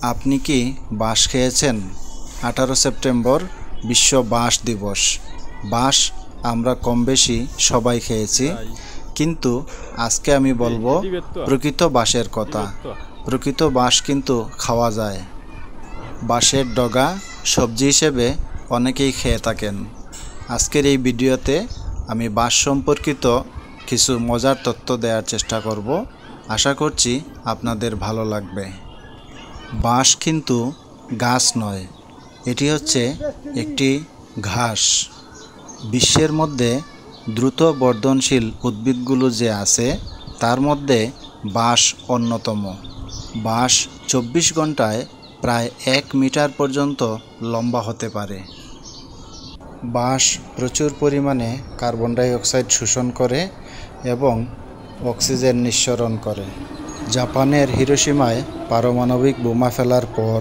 আপনি কি বাঁশ খেয়েছেন? 18 সেপ্টেম্বর বিশ্ব বাঁশ দিবস। বাঁশ আমরা কম বেশি সবাই খেয়েছি, কিন্তু আজকে আমি বলবো প্রকৃত বাঁশের কথা। প্রকৃত বাঁশ কিন্তু খাওয়া যায়। বাঁশের ডগা সবজি হিসেবে অনেকেই খেয়ে থাকেন। আজকের এই ভিডিওতে আমি বাঁশ সম্পর্কিত কিছু মজার তথ্য দেওয়ার চেষ্টা করব। আশা করছি আপনাদের ভালো লাগবে। বাঁশ কিন্তু গাছ নয়, এটি হচ্ছে একটি ঘাস। বিশ্বের মধ্যে দ্রুত বর্ধনশীল উদ্ভিদগুলো যে আছে তার মধ্যে বাঁশ অন্যতম। বাঁশ 24 ঘন্টায় প্রায় 1 মিটার পর্যন্ত লম্বা হতে পারে। বাঁশ প্রচুর পরিমাণে কার্বন ডাই অক্সাইড শোষণ করে এবং অক্সিজেন নিঃসরণ করে। জাপানের হিরোশিমায় পারমাণবিক বোমা ফেলার পর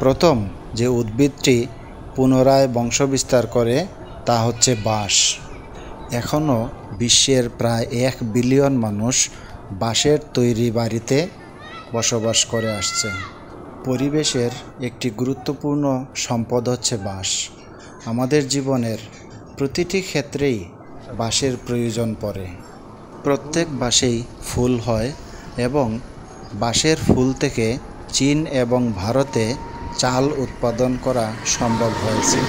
প্রথম যে উদ্ভিদটি পুনরায় বংশবিস্তার করে তা হচ্ছে বাঁশ। এখনও বিশ্বের প্রায় 1 বিলিয়ন মানুষ বাঁশের তৈরি বাড়িতে বসবাস করে আসছে। পরিবেশের একটি গুরুত্বপূর্ণ সম্পদ হচ্ছে বাঁশ। আমাদের জীবনের প্রতিটি ক্ষেত্রেই বাঁশের প্রয়োজন পড়ে। প্রত্যেক বাঁশেই ফুল হয় এবং বাঁশের ফুল থেকে চীন এবং ভারতে চাল উৎপাদন করা সম্ভব হয়েছে।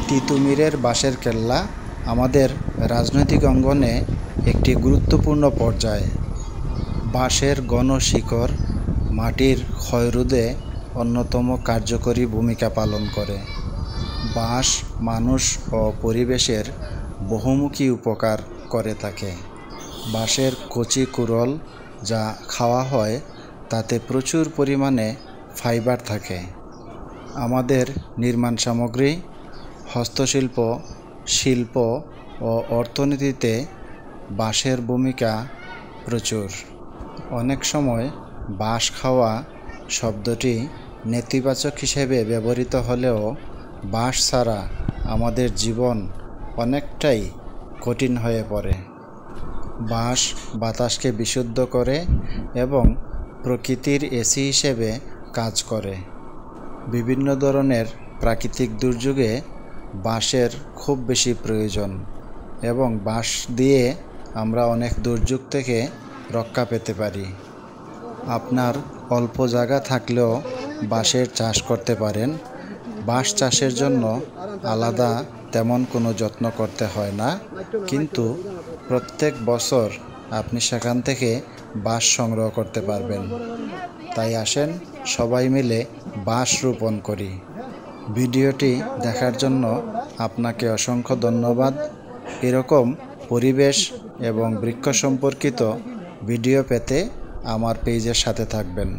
তিতুমিরের বাঁশের কেল্লা আমাদের রাজনৈতিক অঙ্গনে একটি গুরুত্বপূর্ণ পর্যায়। বাঁশের ঘন শিকড় মাটির ক্ষয়রোধে অন্যতম কার্যকরী ভূমিকা পালন করে। বাঁশ মানুষ ও পরিবেশের বহুমুখী উপকার করে থাকে। বাঁশের কচি কুড়োল যা খাওয়া হয় তাতে প্রচুর পরিমাণে ফাইবার থাকে। আমাদের নির্মাণ সামগ্রী, হস্তশিল্প, শিল্প ও অর্থনীতিতে বাঁশের ভূমিকা প্রচুর। অনেক সময় বাঁশ খাওয়া শব্দটি নেতিবাচক হিসেবে ব্যবহৃত হলেও বাঁশ ছাড়া আমাদের জীবন অনেকটাই কঠিন হয়ে পড়ে। বাঁশ বাতাসকে বিশুদ্ধ করে এবং প্রকৃতির এসি হিসেবে কাজ করে। বিভিন্ন ধরনের প্রাকৃতিক দুর্যোগে বাঁশের খুব বেশি প্রয়োজন এবং বাঁশ দিয়ে আমরা অনেক দুর্যোগ থেকে রক্ষা পেতে পারি। আপনার অল্প জায়গা থাকলেও বাঁশের চাষ করতে পারেন। বাঁশ চাষের জন্য আলাদা তেমন কোনো যত্ন করতে হয় না, কিন্তু প্রত্যেক বছর আপনি সেখান থেকে বাঁশ সংগ্রহ করতে পারবেন। তাই আসেন সবাই মিলে বাঁশ রোপণ করি। ভিডিওটি দেখার জন্য আপনাকে অসংখ্য ধন্যবাদ। এরকম পরিবেশ এবং বৃক্ষ সম্পর্কিত ভিডিও পেতে আমার পেজের সাথে থাকবেন।